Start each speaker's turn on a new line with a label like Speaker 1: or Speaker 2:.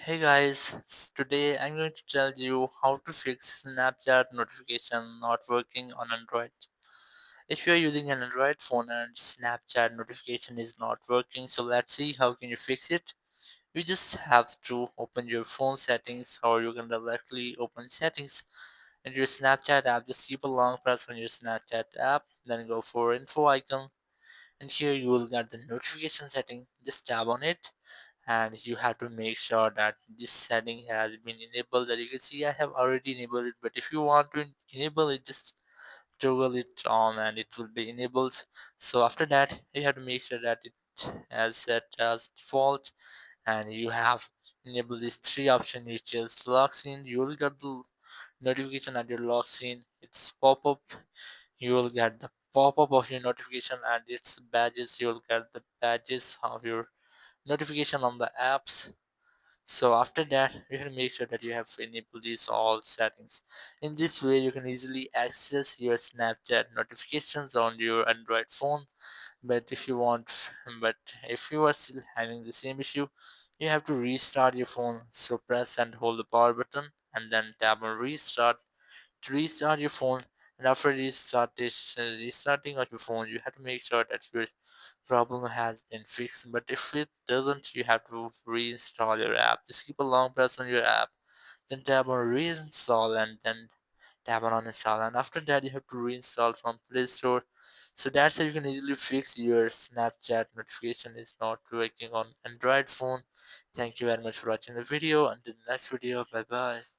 Speaker 1: Hey guys, today I'm going to tell you how to fix Snapchat notification not working on Android. If you're using an Android phone and Snapchat notification is not working, so let's see how can you fix it. You just have to open your phone settings, or you can directly open settings and your Snapchat app. Just keep a long press on your Snapchat app, then go for info icon, and here you will get the notification setting. Just tap on it and you have to make sure that this setting has been enabled. That you can see I have already enabled it, but if you want to enable it, just toggle it on and it will be enabled. So after that you have to make sure that it has set as default, and you have enabled these three options which is lock screen. You will get the notification at your lock screen, it's pop-up. You will get the pop-up of your notification, and its badges. You will get the badges of your notification on the apps. So after that, you have to make sure that you have enabled these all settings. In this way, you can easily access your Snapchat notifications on your Android phone. But if you want, but if you are still having the same issue, you have to restart your phone. So press and hold the power button, and then tap on restart to restart your phone. And after restarting of your phone, you have to make sure that your problem has been fixed. But if it doesn't, you have to reinstall your app. Just keep a long press on your app, then tap on reinstall, and then tap on uninstall. And after that, you have to reinstall from Play Store. So that's how you can easily fix your Snapchat notification is not working on Android phone. Thank you very much for watching the video. Until the next video, bye bye.